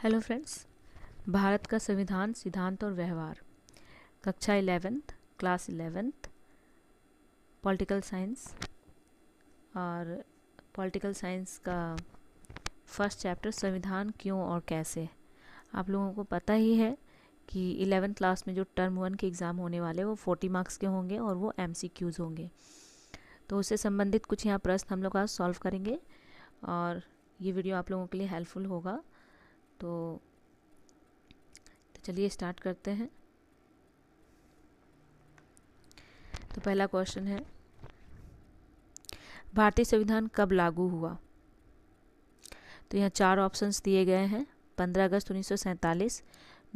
Hello friends, Bharat का संविधान, सिद्धांत और व्यवहार, कक्षा 11th, class 11th, political science. और पॉलिटिकल साइंस का फर्स्ट चैप्टर संविधान क्यों और कैसे। आप लोगों को पता ही है कि 11th क्लास में जो टर्म 1 के एग्ज़ाम होने वाले वो 40 मार्क्स के होंगे और वो MCQs होंगे। तो उससे संबंधित कुछ यहाँ प्रश्न हम लोग आज सॉल्व करेंगे और ये वीडियो आप लोगों के लिए हेल्पफुल होगा। तो चलिए स्टार्ट करते हैं। तो पहला क्वेश्चन है, भारतीय संविधान कब लागू हुआ? तो यहाँ 4 ऑप्शंस दिए गए हैं। 15 अगस्त 1947,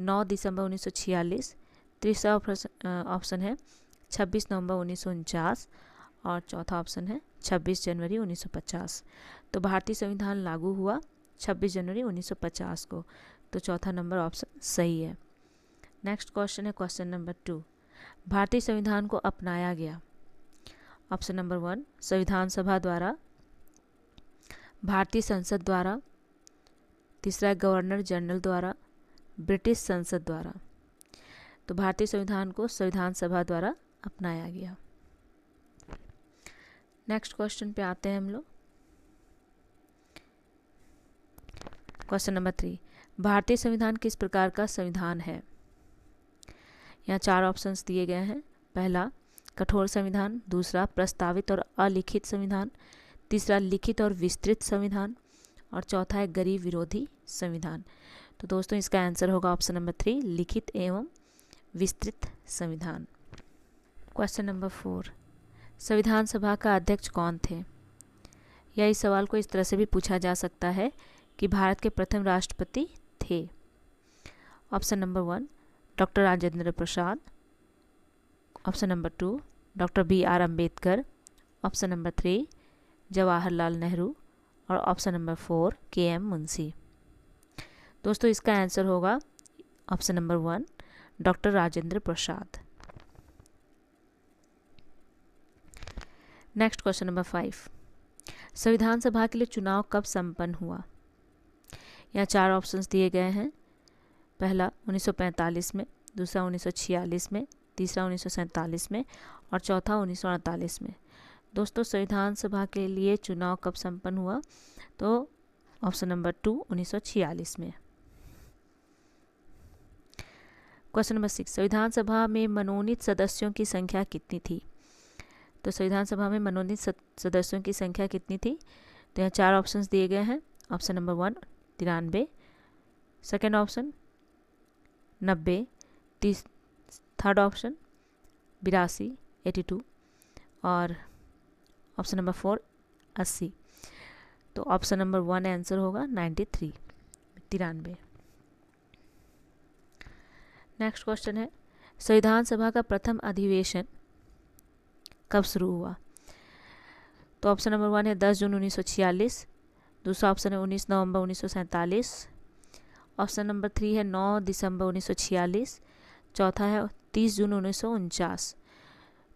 9 दिसंबर 1946, तीसरा ऑप्शन है 26 नवंबर 1949 और चौथा ऑप्शन है 26 जनवरी 1950। तो भारतीय संविधान लागू हुआ 26 जनवरी 1950 को। तो चौथा नंबर ऑप्शन सही है। नेक्स्ट क्वेश्चन है क्वेश्चन नंबर 2, भारतीय संविधान को अपनाया गया। ऑप्शन नंबर 1 संविधान सभा द्वारा, भारतीय संसद द्वारा, तीसरा गवर्नर जनरल द्वारा, ब्रिटिश संसद द्वारा। तो भारतीय संविधान को संविधान सभा द्वारा अपनाया गया। नेक्स्ट क्वेश्चन पे आते हैं हम लोग। क्वेश्चन नंबर 3, भारतीय संविधान किस प्रकार का संविधान है? यहाँ 4 ऑप्शंस दिए गए हैं। पहला कठोर संविधान, दूसरा प्रस्तावित और अलिखित संविधान, तीसरा लिखित और विस्तृत संविधान और चौथा है गरीब विरोधी संविधान। तो दोस्तों इसका आंसर होगा ऑप्शन नंबर 3, लिखित एवं विस्तृत संविधान। क्वेश्चन नंबर 4, संविधान सभा का अध्यक्ष कौन थे? या इस सवाल को इस तरह से भी पूछा जा सकता है कि भारत के प्रथम राष्ट्रपति थे। Option number 1 doctor Rajendra Prasad, option number 2 doctor BR Ambedkar, option number 3 Jawaharlal Nehru और ऑप्शन नंबर 4 KM मुंशी। दोस्तों इसका आंसर होगा ऑप्शन नंबर 1 डॉक्टर राजेंद्र प्रसाद। नेक्स्ट क्वेश्चन नंबर 5, संविधान सभा के लिए चुनाव कब संपन्न हुआ? यहाँ 4 ऑप्शंस दिए गए हैं। पहला 1945 में, दूसरा 1946 में, तीसरा 1947 में और चौथा 1948 में। दोस्तों संविधान सभा के लिए चुनाव कब संपन्न हुआ? तो ऑप्शन नंबर 2 1946 में। क्वेश्चन नंबर 6, संविधान सभा में मनोनीत सदस्यों की संख्या कितनी थी? तो संविधान सभा में मनोनीत सदस्यों की संख्या कितनी थी? तो यहाँ 4 ऑप्शंस दिए गए हैं। Option number 1 93, second option 90, third option 82 82 और ऑप्शन नंबर 4 80। तो ऑप्शन नंबर 1 आंसर होगा 93। नेक्स्ट क्वेश्चन है, संविधान सभा का प्रथम अधिवेशन कब शुरू हुआ? तो ऑप्शन नंबर 1 है 10 जून 1946, दूसरा ऑप्शन है 19 नवंबर 1947, ऑप्शन नंबर 3 है 9 दिसंबर 1946, चौथा है 30 जून 1949।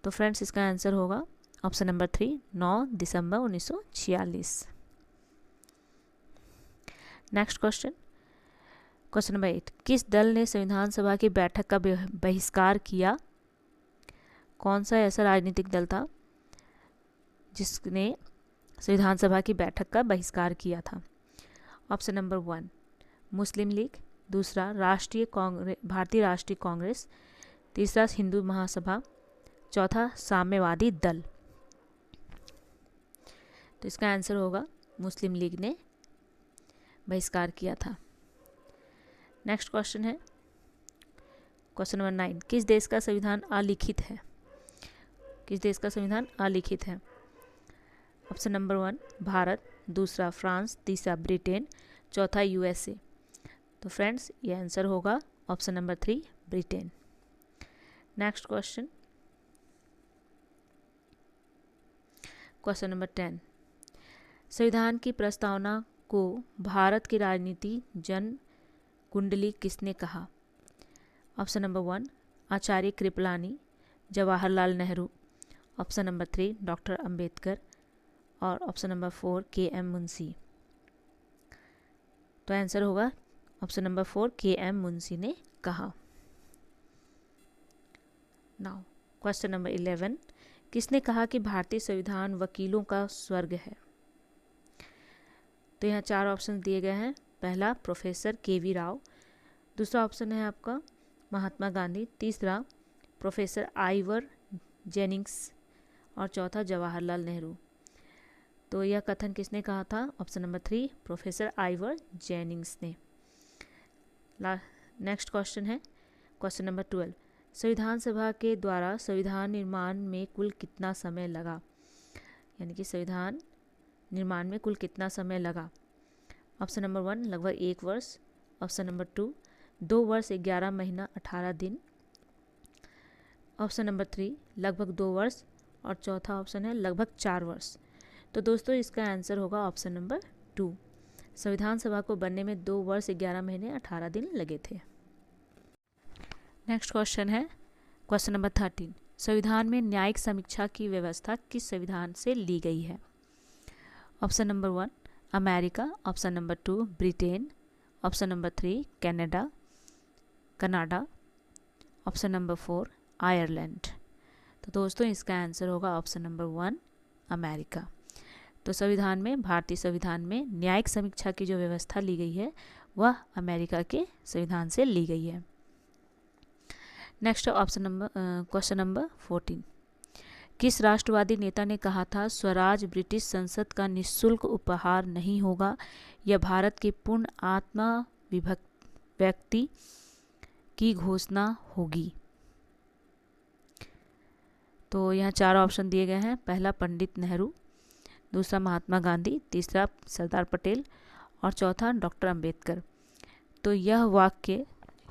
तो फ्रेंड्स इसका आंसर होगा ऑप्शन नंबर 3 9 दिसंबर 1946। नेक्स्ट क्वेश्चन, क्वेश्चन नंबर 8, किस दल ने संविधान सभा की बैठक का बहिष्कार किया? कौन सा ऐसा राजनीतिक दल था जिसने संविधान सभा की बैठक का बहिष्कार किया था? ऑप्शन नंबर 1 मुस्लिम लीग, दूसरा भारतीय राष्ट्रीय कांग्रेस, तीसरा हिंदू महासभा, चौथा साम्यवादी दल। तो इसका आंसर होगा मुस्लिम लीग ने बहिष्कार किया था। नेक्स्ट क्वेश्चन है क्वेश्चन नंबर 9, किस देश का संविधान अलिखित है? किस देश का संविधान अलिखित है? ऑप्शन नंबर 1 भारत, दूसरा फ्रांस, तीसरा ब्रिटेन, चौथा USA। तो फ्रेंड्स ये आंसर होगा option number 3 Britain. Next question, question number 10, संविधान की प्रस्तावना को भारत की राजनीति जन कुंडली किसने कहा? Option number 1 Acharya Kripalani, Jawaharlal Nehru, option number 3 doctor Ambedkar और ऑप्शन नंबर 4 KM मुंशी। तो आंसर होगा ऑप्शन नंबर 4 के.एम. मुंशी ने कहा। नाउ क्वेश्चन नंबर 11, किसने कहा कि भारतीय संविधान वकीलों का स्वर्ग है? तो यहाँ 4 ऑप्शन दिए गए हैं। पहला प्रोफेसर के.वी. राव, दूसरा ऑप्शन है आपका महात्मा गांधी, तीसरा प्रोफेसर आइवर जेनिंग्स और चौथा जवाहरलाल नेहरू। तो यह कथन किसने कहा था? Option number 3 professor Ivor Jennings ने। नेक्स्ट क्वेश्चन है क्वेश्चन नंबर 12, संविधान सभा के द्वारा संविधान निर्माण में कुल कितना समय लगा? यानी कि संविधान निर्माण में कुल कितना समय लगा? ऑप्शन नंबर 1 लगभग 1 वर्ष, ऑप्शन नंबर 2 2 वर्ष 11 महीना 18 दिन, ऑप्शन नंबर 3 लगभग 2 वर्ष और चौथा ऑप्शन है लगभग 4 वर्ष। तो दोस्तों इसका आंसर होगा ऑप्शन नंबर 2। संविधान सभा को बनने में 2 वर्ष 11 महीने 18 दिन लगे थे। नेक्स्ट क्वेश्चन है क्वेश्चन नंबर 13, संविधान में न्यायिक समीक्षा की व्यवस्था किस संविधान से ली गई है? Option number 1 America, option number 2 Britain, option number 3 Canada, option number 4 Ireland. तो दोस्तों इसका आंसर होगा ऑप्शन नंबर 1 अमेरिका। तो संविधान में, भारतीय संविधान में न्यायिक समीक्षा की जो व्यवस्था ली गई है वह अमेरिका के संविधान से ली गई है। Next option number question number 14, किस राष्ट्रवादी नेता ने कहा था स्वराज ब्रिटिश संसद का निःशुल्क उपहार नहीं होगा, यह भारत की पूर्ण आत्मा विभक्त व्यक्ति की घोषणा होगी? तो यहाँ 4 ऑप्शन दिए गए हैं। पहला पंडित नेहरू, दूसरा महात्मा गांधी, तीसरा सरदार पटेल और चौथा डॉक्टर अंबेडकर। तो यह वाक्य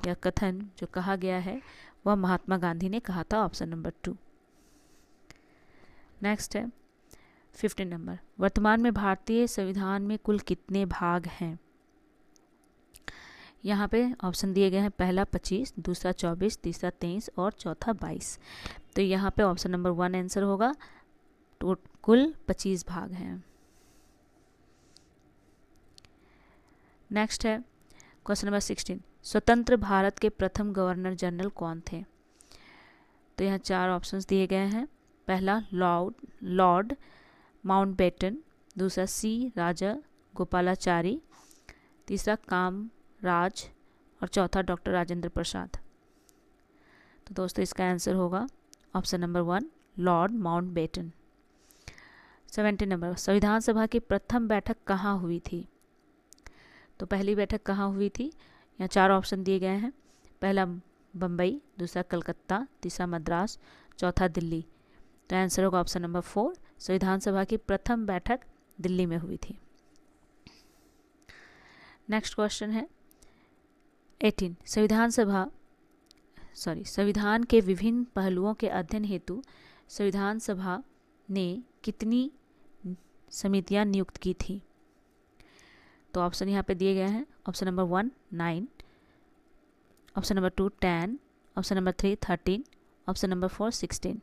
या कथन जो कहा गया है वह महात्मा गांधी ने कहा था, ऑप्शन नंबर 2। नेक्स्ट है 15 नंबर, वर्तमान में भारतीय संविधान में कुल कितने भाग हैं? यहाँ पे ऑप्शन दिए गए हैं। पहला 25, दूसरा 24, तीसरा 23 और चौथा 22। तो यहाँ पे ऑप्शन नंबर 1 आंसर होगा। तो कुल 25 भाग हैं। नेक्स्ट है क्वेश्चन नंबर 16, स्वतंत्र भारत के प्रथम गवर्नर जनरल कौन थे? तो यहाँ 4 ऑप्शंस दिए गए हैं। पहला लॉर्ड माउंटबेटन, दूसरा सी राजा गोपालाचारी, तीसरा कामराज और चौथा डॉक्टर राजेंद्र प्रसाद। तो दोस्तों इसका आंसर होगा option number 1 Lord Mountbatten. 17 number, संविधान सभा की प्रथम बैठक कहाँ हुई थी? तो पहली बैठक कहाँ हुई थी? यहाँ 4 ऑप्शन दिए गए हैं। पहला बम्बई, दूसरा कलकत्ता, तीसरा मद्रास, चौथा दिल्ली। तो आंसर होगा ऑप्शन नंबर 4, संविधान सभा की प्रथम बैठक दिल्ली में हुई थी। नेक्स्ट क्वेश्चन है 18, संविधान के विभिन्न पहलुओं के अध्ययन हेतु संविधान सभा ने कितनी समितियां नियुक्त की थी? तो ऑप्शन यहाँ पे दिए गए हैं। Option number 1 9, option number 2 10, option number 3 13, option number 4 16।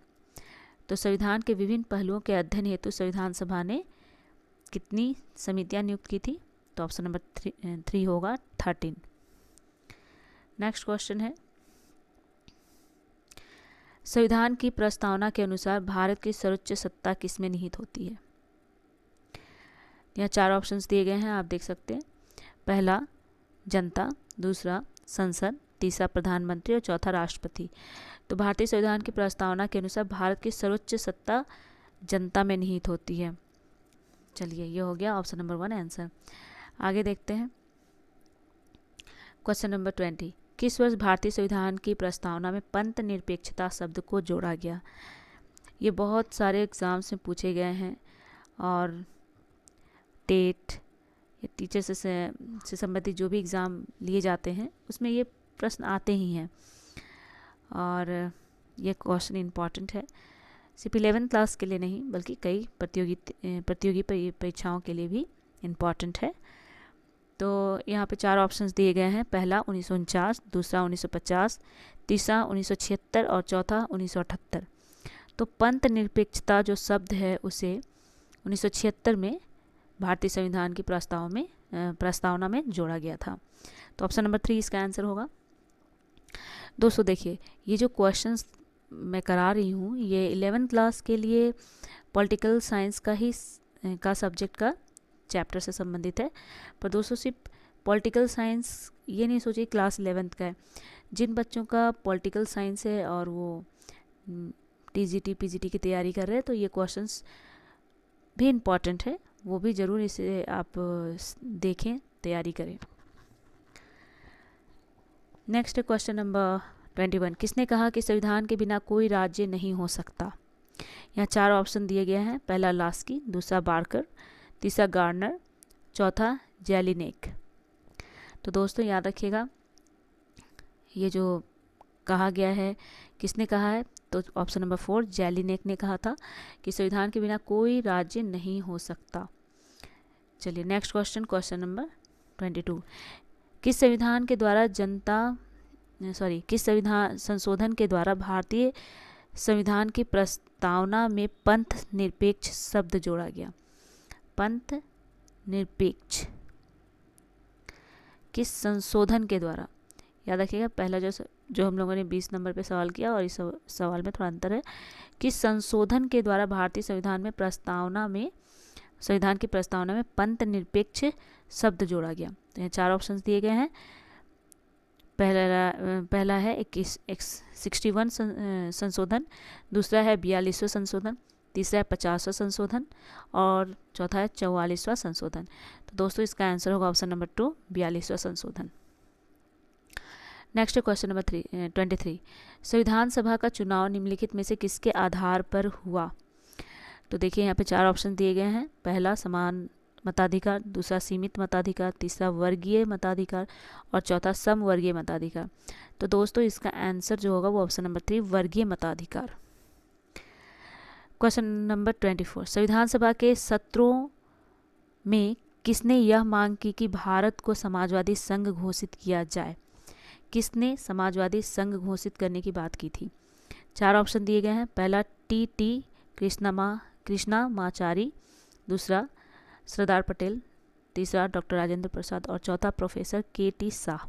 तो संविधान के विभिन्न पहलुओं के अध्ययन हेतु संविधान सभा ने कितनी समितियां नियुक्त की थी? तो ऑप्शन नंबर 3 होगा 13। नेक्स्ट क्वेश्चन है, संविधान की प्रस्तावना के अनुसार भारत की सर्वोच्च सत्ता किसमें निहित होती है? यहाँ 4 ऑप्शंस दिए गए हैं, आप देख सकते हैं। पहला जनता, दूसरा संसद, तीसरा प्रधानमंत्री और चौथा राष्ट्रपति। तो भारतीय संविधान की प्रस्तावना के अनुसार भारत की सर्वोच्च सत्ता जनता में निहित होती है। चलिए ये हो गया ऑप्शन नंबर 1 आंसर। आगे देखते हैं क्वेश्चन नंबर 20, किस वर्ष भारतीय संविधान की प्रस्तावना में पंथ निरपेक्षता शब्द को जोड़ा गया? ये बहुत सारे एग्जाम्स में पूछे गए हैं और टेट या टीचर से संबंधित जो भी एग्ज़ाम लिए जाते हैं उसमें ये प्रश्न आते ही हैं और ये क्वेश्चन इम्पॉर्टेंट है। सिर्फ 11th क्लास के लिए नहीं बल्कि कई प्रतियोगी परीक्षाओं के लिए भी इम्पॉर्टेंट है। तो यहाँ पे 4 ऑप्शंस दिए गए हैं। पहला 1949, दूसरा 1950, तीसरा 1976 और चौथा 1978। तो पंथ निरपेक्षता जो शब्द है उसे 1976 में भारतीय संविधान की प्रस्तावना में जोड़ा गया था। तो ऑप्शन नंबर 3 इसका आंसर होगा। दोस्तों देखिए, ये जो क्वेश्चंस मैं करा रही हूँ ये 11th क्लास के लिए पॉलिटिकल साइंस का सब्जेक्ट का चैप्टर से संबंधित है। पर दोस्तों सिर्फ पॉलिटिकल साइंस ये नहीं सोचिए क्लास 11th का है। जिन बच्चों का पॉलिटिकल साइंस है और वो टीजीटी पीजीटी की तैयारी कर रहे हैं तो ये क्वेश्चंस भी इम्पॉर्टेंट है, वो भी ज़रूर इसे आप देखें, तैयारी करें। नेक्स्ट क्वेश्चन नंबर 21, किसने कहा कि संविधान के बिना कोई राज्य नहीं हो सकता? यहाँ 4 ऑप्शन दिए गए हैं। पहला लास्की, दूसरा बार्कर, तीसरा गार्नर, चौथा जेलिनेक। तो दोस्तों याद रखिएगा, ये जो कहा गया है किसने कहा है, तो ऑप्शन नंबर 4 जेलिनेक ने कहा था कि संविधान के बिना कोई राज्य नहीं हो सकता। चलिए नेक्स्ट क्वेश्चन, क्वेश्चन नंबर 22, किस संविधान संशोधन के द्वारा भारतीय संविधान की प्रस्तावना में पंथ निरपेक्ष शब्द जोड़ा गया? पंथ निरपेक्ष किस संशोधन के द्वारा? याद रखिएगा, पहला जो हम लोगों ने 20 नंबर पे सवाल किया और इस सवाल में थोड़ा अंतर है। किस संशोधन के द्वारा भारतीय संविधान की प्रस्तावना में पंथ निरपेक्ष शब्द जोड़ा गया? तो यहाँ 4 ऑप्शंस दिए गए हैं। पहला है 61 संशोधन, दूसरा है 42वां संशोधन, तीसरा है 50वां संशोधन और चौथा है 44वां संशोधन। तो दोस्तों इसका आंसर होगा ऑप्शन नंबर 2, 42वां संशोधन। नेक्स्ट क्वेश्चन नंबर 23, संविधान सभा का चुनाव निम्नलिखित में से किसके आधार पर हुआ? तो देखिए यहाँ पे 4 ऑप्शन दिए गए हैं। पहला समान मताधिकार, दूसरा सीमित मताधिकार, तीसरा वर्गीय मताधिकार और चौथा समवर्गीय मताधिकार। तो दोस्तों इसका आंसर जो होगा वो ऑप्शन नंबर 3, वर्गीय मताधिकार। क्वेश्चन नंबर 24, संविधान सभा के सत्रों में किसने यह मांग की कि भारत को समाजवादी संघ घोषित किया जाए? किसने समाजवादी संघ घोषित करने की बात की थी? 4 ऑप्शन दिए गए हैं। पहला टी कृष्णामाचारी, दूसरा सरदार पटेल, तीसरा डॉक्टर राजेंद्र प्रसाद और चौथा प्रोफेसर के.टी. शाह।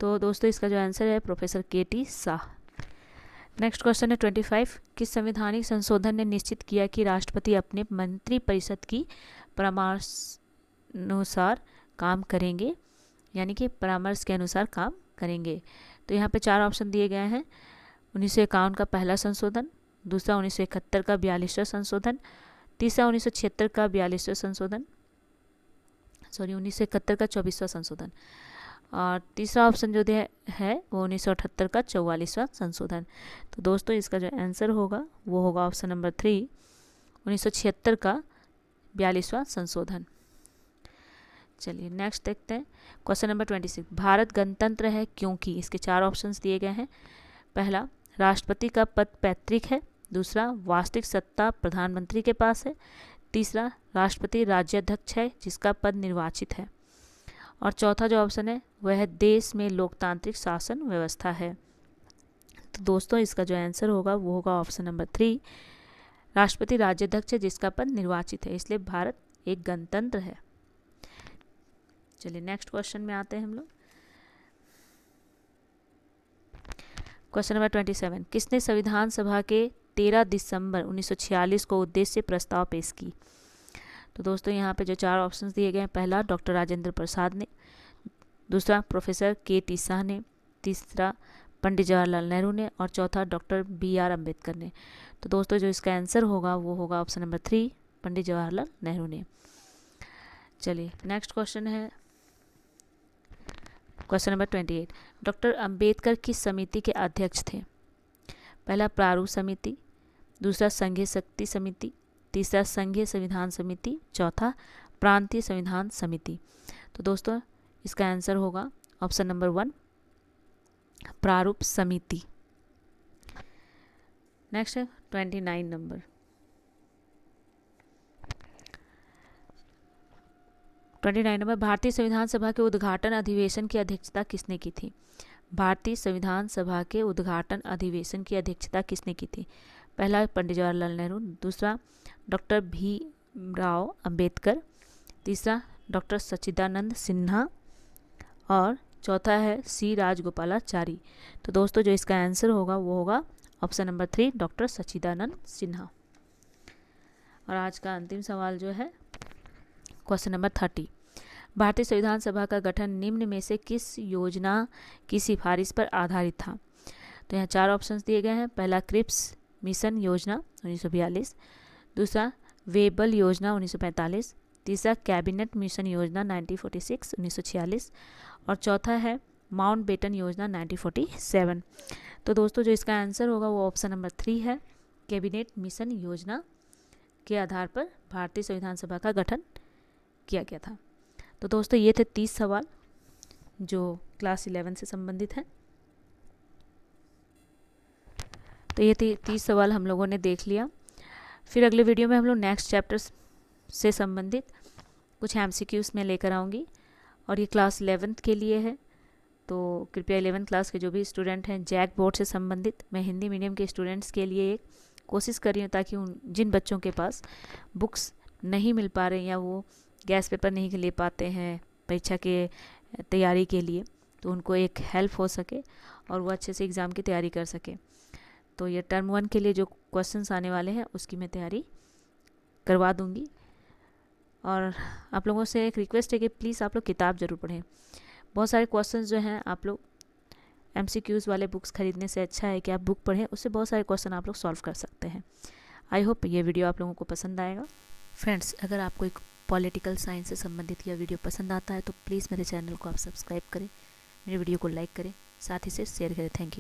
तो दोस्तों इसका जो आंसर है professor K.T.. Shah. Next question है 25, किस संवैधानिक संशोधन ने निश्चित किया कि राष्ट्रपति अपने मंत्रिपरिषद की परामर्शानुसार काम करेंगे, यानी कि परामर्श के अनुसार काम करेंगे? तो यहाँ पे 4 ऑप्शन दिए गए हैं। 1951 का पहला संशोधन, दूसरा 1971 का 42वां संशोधन, तीसरा 1976 का 42वां संशोधन, 1971 का 24वां संशोधन और तीसरा ऑप्शन जो है वो 1978 का 44वां संशोधन। तो दोस्तों इसका जो आंसर होगा वो होगा ऑप्शन नंबर 3, 1976 का 42वां संशोधन। चलिए नेक्स्ट देखते हैं क्वेश्चन नंबर 26, भारत गणतंत्र है क्योंकि? इसके 4 ऑप्शंस दिए गए हैं। पहला राष्ट्रपति का पद पैतृक है, दूसरा वास्तविक सत्ता प्रधानमंत्री के पास है, तीसरा राष्ट्रपति राज्याध्यक्ष है जिसका पद निर्वाचित है और चौथा जो ऑप्शन है वह है देश में लोकतांत्रिक शासन व्यवस्था है। तो दोस्तों इसका जो आंसर होगा वो होगा ऑप्शन नंबर 3, राष्ट्रपति राज्याध्यक्ष है जिसका पद निर्वाचित है, इसलिए भारत एक गणतंत्र है। चलिए नेक्स्ट क्वेश्चन में आते हैं हम लोग। क्वेश्चन नंबर 27, किसने संविधान सभा के 13 दिसंबर 1946 को उद्देश्य प्रस्ताव पेश की? तो दोस्तों यहाँ पे जो 4 ऑप्शंस दिए गए हैं, पहला डॉक्टर राजेंद्र प्रसाद ने, दूसरा प्रोफेसर के.टी. शाह ने, तीसरा पंडित जवाहरलाल नेहरू ने और चौथा डॉक्टर B.R. अम्बेडकर ने। तो दोस्तों जो इसका आंसर होगा वो होगा ऑप्शन नंबर 3, पंडित जवाहरलाल नेहरू ने। चलिए नेक्स्ट क्वेश्चन है क्वेश्चन नंबर 28, डॉक्टर अंबेडकर किस समिति के अध्यक्ष थे? पहला प्रारूप समिति, दूसरा संघीय शक्ति समिति, तीसरा संघीय संविधान समिति, चौथा प्रांतीय संविधान समिति। तो दोस्तों इसका आंसर होगा ऑप्शन नंबर 1, प्रारूप समिति। नेक्स्ट है 29 नंबर। 29 नंबर, भारतीय संविधान सभा के उद्घाटन अधिवेशन की अध्यक्षता किसने की थी? भारतीय संविधान सभा के उद्घाटन अधिवेशन की अध्यक्षता किसने की थी? पहला पंडित जवाहरलाल नेहरू, दूसरा डॉक्टर भीमराव अंबेडकर, तीसरा डॉक्टर सच्चिदानंद सिन्हा और चौथा है सी राजगोपालाचारी। तो दोस्तों जो इसका आंसर होगा वो होगा ऑप्शन नंबर 3 डॉक्टर सच्चिदानंद सिन्हा। और आज का अंतिम सवाल जो है क्वेश्चन नंबर 30, भारतीय संविधान सभा का गठन निम्न में से किस योजना की सिफारिश पर आधारित था? तो यहाँ 4 ऑप्शंस दिए गए हैं। पहला क्रिप्स मिशन योजना 1942, दूसरा वेबल योजना 1945, तीसरा कैबिनेट मिशन योजना 1946 1946 और चौथा है माउंट बेटन योजना 1947। तो दोस्तों जो इसका आंसर होगा वो ऑप्शन नंबर 3 है, कैबिनेट मिशन योजना के आधार पर भारतीय संविधान सभा का गठन किया गया था। तो दोस्तों ये थे 30 सवाल जो क्लास 11 से संबंधित हैं। तो ये 30 सवाल हम लोगों ने देख लिया। फिर अगले वीडियो में हम लोग नेक्स्ट चैप्टर से संबंधित कुछ MCQs में लेकर आऊँगी और ये क्लास 11th के लिए है। तो कृपया 11th क्लास के जो भी स्टूडेंट हैं जैक बोर्ड से संबंधित, मैं हिंदी मीडियम के स्टूडेंट्स के लिए एक कोशिश कर रही हूँ ताकि जिन बच्चों के पास बुक्स नहीं मिल पा रहे या वो गैस पेपर नहीं ले पाते हैं परीक्षा के तैयारी के लिए, तो उनको एक हेल्प हो सके और वो अच्छे से एग्ज़ाम की तैयारी कर सके। तो ये टर्म 1 के लिए जो क्वेश्चंस आने वाले हैं उसकी मैं तैयारी करवा दूंगी। और आप लोगों से एक रिक्वेस्ट है कि प्लीज़ आप लोग किताब ज़रूर पढ़ें। बहुत सारे क्वेश्चंस जो हैं आप लोग MCQs वाले बुक्स खरीदने से अच्छा है कि आप बुक पढ़ें, उससे बहुत सारे क्वेश्चन आप लोग सॉल्व कर सकते हैं। आई होप ये वीडियो आप लोगों को पसंद आएगा। फ्रेंड्स, अगर आपको एक पॉलिटिकल साइंस से संबंधित यह वीडियो पसंद आता है तो प्लीज़ मेरे चैनल को आप सब्सक्राइब करें, मेरे वीडियो को लाइक करें, साथ ही से शेयर करें। Thank you.